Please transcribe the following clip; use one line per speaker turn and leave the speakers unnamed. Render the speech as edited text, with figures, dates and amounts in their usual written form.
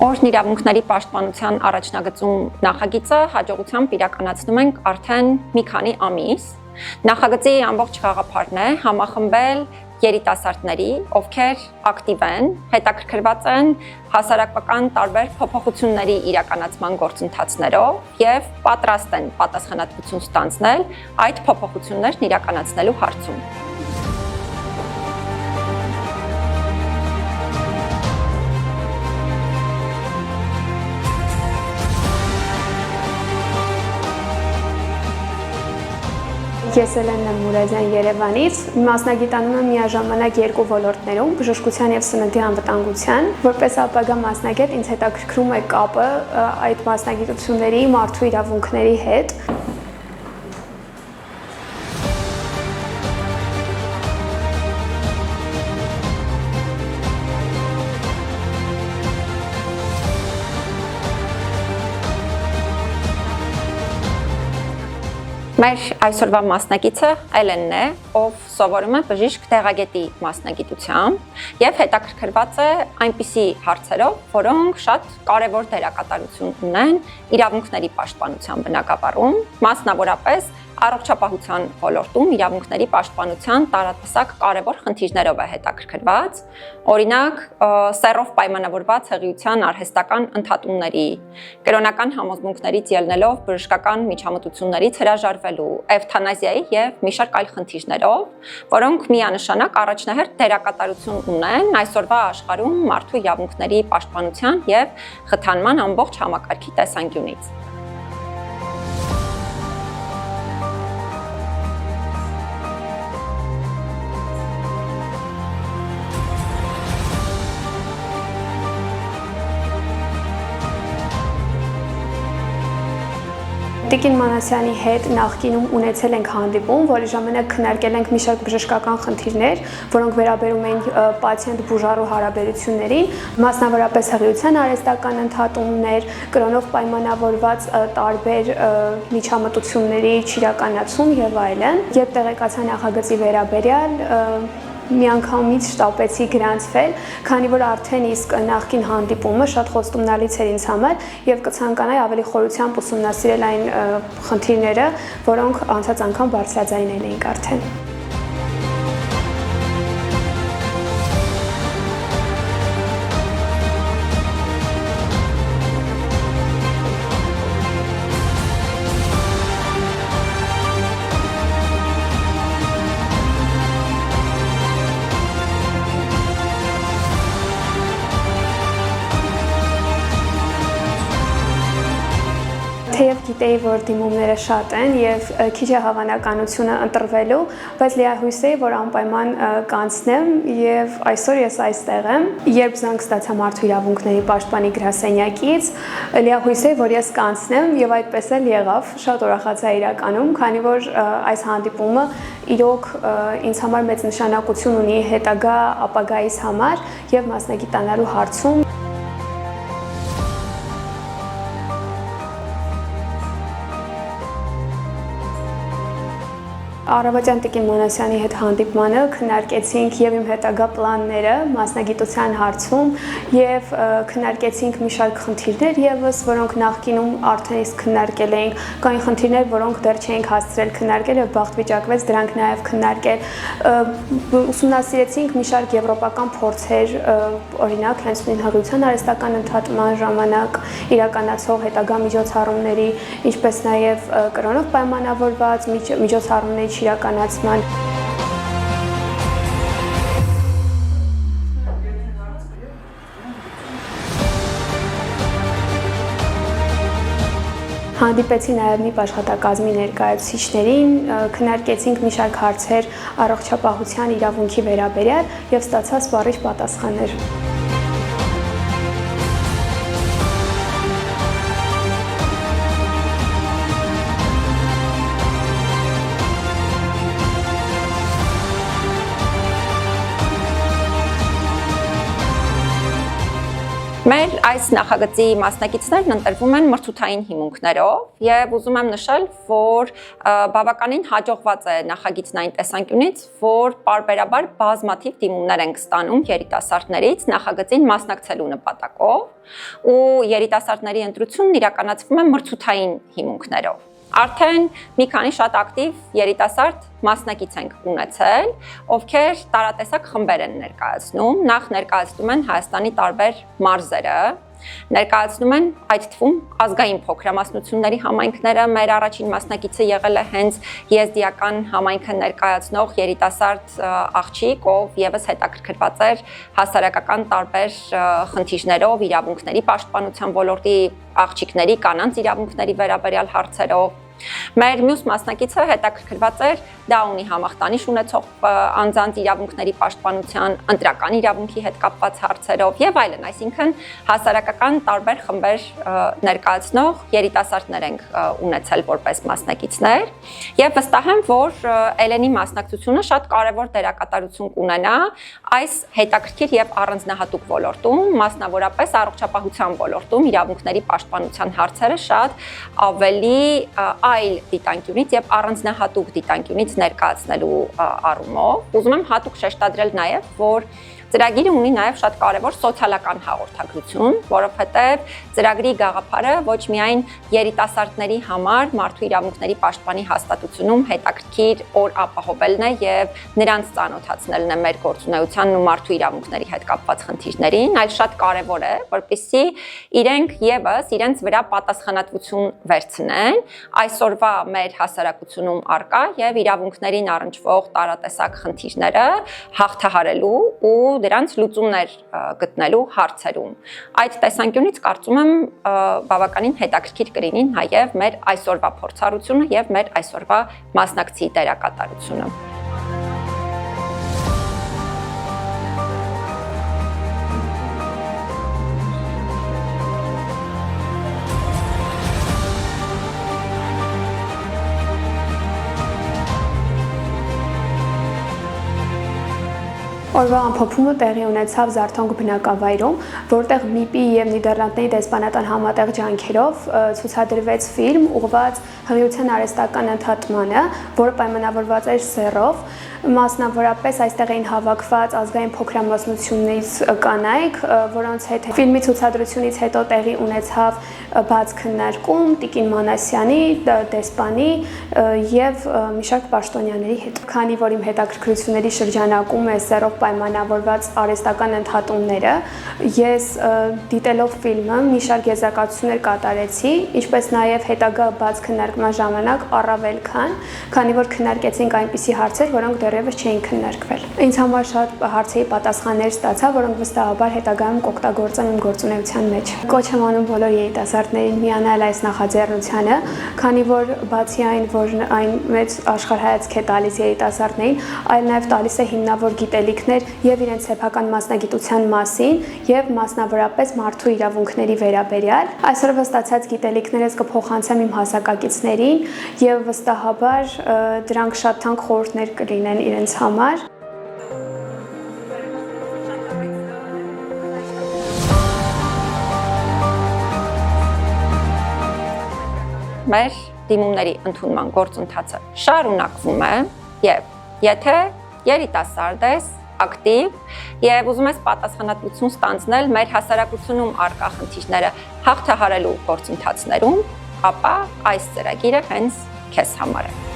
Օրհն իրավունքների պաշտպանության առաջնագծում նախագիծը հաջողությամբ իրականացնում ենք արդեն մի քանի ամիս։ Նախագծի ամբողջ գաղափարն է համախմբել երիտասարդների, ովքեր ակտիվ են, հետաքրքրված են հասարակական տարբեր փոփոխությունների իրականացման գործընթացներով եւ պատրաստ են պատասխանատվություն ստանձնել այդ փոփոխություններն իրականացնելու հարցում։
Ես Էլենա եմ Մուրադյան Երևանից, մասնագիտանում եմ միաժամանակ երկու ոլորտներում՝ բժշկության եւ սննդի անվտանգության։ Որպես ապագա մասնագետ ինձ հետաքրքրում է կապը այդ մասնագիտությունների մարդու իրավունքների հետ։
Մեր այսօրվա մասնագիծը Էլենն է, ով սովորում է բժիշկ տեղագետի մասնագիտությամբ եւ հետաքրքրված է այնպիսի հարցերով, որոնք շատ կարեւոր դերակատարություն ունեն իրավունքների պաշտպանության բնագավառում, մասնավորապես առողջապահության ոլորտում իրավունքների պաշտպանության տարատեսակ կարևոր խնդիրներով է հետաքրքրված, օրինակ սեռով պայմանավորված հղիության արհեստական ընդհատումների, կրոնական համոզմունքներից ելնելով բժշկական միջամտություններից հրաժարվելու, էվթանազիայի եւ մի շարք այլ խնդիրներով, որոնք միանշանակ առաջնահերթ դերակատարություն ունեն այսօրվա աշխարհում մարդու իրավունքների պաշտպանության եւ խթանման ամբողջ համակարգի տեսանկյունից։
Տիկին Մանասյանի հետ նախկինում ունեցել ենք հանդիպում, որի ժամանակ քննարկել ենք մի շարք բժշկական խնդիրներ, որոնք վերաբերում են պացիենտ-բուժառու հարաբերություններին, մասնավորապես հղիության արհեստական ընդհատումներ, կրոնով պայմանավորված տարբեր միջամտությունների չիրականացում եւ այլն։ Երբ տեղեկացա նախագծի վերաբերյալ, միանգամից շտապեցի գրանցվել, քանի որ արդեն իսկ նախկին հանդիպումը շատ խոստումնալից էր ինձ համար եւ կցանկանայի ավելի խորությամբ ուսումնասիրել այն խնդիրները, որոնք անցած անգամ բարձրաձայնել էինք արդեն։ Թեև գիտեի, որ դիմումները շատ են եւ քիչ է հավանականությունը ընտրվելու, բայց լիահույս էի, որ անպայման կանցնեմ եւ այսօր ես այստեղ եմ։ Երբ զանգ ստացա մարդու իրավունքների պաշտպանի գրասենյակից, լիահույս էի, որ ես կանցնեմ եւ այդպես էլ եղավ։ Շատ ուրախացա իրականում, քանի որ այս հանդիպումը իրոք ինձ համար մեծ նշանակություն ունի հետագա ապագայիս համար եւ մասնագիտանալու հարցում։ Առավոտյան տիկին Մանասյանի հետ հանդիպմանը քննարկեցինք եւ իմ հետագա պլանները մասնագիտության հարցում եւ քննարկեցինք մի շարք խնդիրներ եւս, որոնք նախկինում արդեն իսկ քննարկել էինք, կային խնդիրներ, որոնք դեռ չէինք հասցրել քննարկել եւ բախտ վիճակվեց դրանք նաեւ քննարկել։ Ուսումնասիրեցինք մի շարք եվրոպական փորձեր, օրինակ հենց նույն հղիության արհեստական ընդհատման ժամանակ իրականացող հետագա միջոցառումների, ինչպես նաեւ կրոնով պայմանավորված միջոցառումների իրականացման։ Հանդիպեցի նաև ՄԻՊ աշխատակազմի ներկայացուցիչներին, քննարկեցինք մի շարք հարցեր առողջապահության իրավունքի վերաբերյալ եւ ստացա սպառիչ պատասխաններ։
Մեր այս նախագծի մասնակիցներն ընտրվում են մրցութային հիմունքներով եւ ուզում եմ նշել, որ բավականին հաջողված է նախագիծն այն տեսանկյունից, որ պարբերաբար բազմաթիվ դիմումներ են ստանում երիտասարդներից նախագծին մասնակցելու նպատակով ու երիտասարդների ընտրությունն իրականացվում է մրցութային հիմունքներով։ Արդեն մի քանի շատ ակտիվ երիտասարդ մասնակից ենք ունեցել, ովքեր տարատեսակ խմբեր են ներկայացնում, նախ ներկայացնում են Հայաստանի տարբեր մարզերը, ներկայացնում են այդ թվում ազգային փոքրամասնությունների համայնքները, մեր առաջին մասնակիցը եղել է հենց եզդիական համայնքը ներկայացնող երիտասարդ աղջիկ, ով եւս հետաքրքրված էր հասարակական տարբեր խնդիրներով, իրավունքների պաշտպանության ոլորտի աղջիկների, կանանց իրավունքների վերաբերյալ հարցերով։ Մեր մյուս մասնակիցը հետաքրքրված էր Դաունի համախտանիշ ունեցող անձանց իրավունքների պաշտպանության, ընտրական իրավունքի հետ կապված հարցերով եւ այլն, այսինքն հասարակական տարբեր խմբեր ներկայացնող երիտասարդներ ենք ունեցել որպես մասնակիցներ եւ վստահ եմ, որ Էլենի մասնակցությունը շատ կարեւոր դերակատարություն կունենա այս հետաքրքիր եւ առանձնահատուկ ոլորտում, մասնավորապես առողջապահության ոլորտում իրավունքների պաշտպանության հարցերը շատ ավելի այլ դիտանկյունից եւ առանձնահատուկ դիտանկյունից ներկայացնելու առումով ուզում եմ հատուկ շեշտադրել նաեւ, որ ծրագիրը ունի նաև շատ կարևոր սոցիալական հաղորդագրություն, որովհետև ծրագրի գաղափարը ոչ միայն երիտասարդների համար մարդու իրավունքների պաշտպանի հաստատությունում հետաքրքիր օր ապահովելն է եւ նրանց ծանոթացնելն է մեր գործունեությանն ու մարդու իրավունքների հետ կապված խնդիրներին, այլ շատ կարևոր է, որպեսզի իրենք եւս իրենց վրա պատասխանատվություն վերցնեն այսօրվա մեր հասարակությունում արկա եւ իրավունքներին առնչվող տարատեսակ խնդիրները հաղթահարելու ու դրանց լուծումներ գտնելու հարցերում։ Այդ տեսանկյունից կարծում եմ բավականին հետաքրքիր կլինի նաև մեր այսօրվա փորձառությունը եւ մեր այսօրվա մասնակցի դերակատարությունը։
Օրվա ամփոփումը տեղի ունեցավ Զարթոնք բնակավայրում, որտեղ ՄԻՊ-ի եւ Նիդերլանդների դեսպանատան համատեղ ջանքերով ցուցադրվեց ֆիլմ ուղղված հղիության արհեստական ընդհատմանը, որը պայմանավորված էր սեռով, մասնավորապես այստեղ էին հավաքված ազգային փոքրամասնություններից կանայք, որոնց հետ ֆիլմի ցուցադրությունից հետո տեղի ունեցավ բաց քննարկում Տիկին Մանասյանի, դեսպանի եւ մի շարք պաշտոնյաների հետ։ Քանի որ իմ հետաքրքրությունների շրջանակում է սեռով պայմանավորված արհեստական ընդհատումները, ես դիտելով ֆիլմը մի շարք եզրակացություններ կատարեցի, ինչպես նաև հետագա բաց քննարկման ժամանակ առավել քանի որ քննարկեցինք այնպիսի հարցեր, որոնք դեռևս չէին քննարկվել։ Ինձ համար շատ հարցերի պատասխաններ ստացա, որոնք վստահաբար հետագայում կօգտագործեմ իմ գործունեության մեջ։ Կոչ եմ անում բոլոր երիտասարդներին միանալ այս նախաձեռնությանը, քանի որ բացի այն, որ այն մեծ աշխարհայացք է տալիս երիտասարդներին, այլ նաև տալիս է հիմնավոր գիտելիքներ եւ իրենց սեփական մասնագիտության մասին եւ մասնավորապես մարդու իրավունքների վերաբերյալ։ Այսօրվա ստացած գիտելիքներս կփոխանցեմ իմ հասակակիցներին եւ վստահաբար դրանք շատ թանկ խորհուրդներ կլինեն իրենց համար։
Մեր դիմումների ընդունման գործընթացը շարունակվում է եւ եթե երիտասարդ ես, ակտիվ եւ ուզում ես պատասխանատվություն ստանձնել մեր հասարակությունում առկա խնդիրները հաղթահարելու գործընթացներում, ապա այս ծրագիրը հենց քեզ համար է։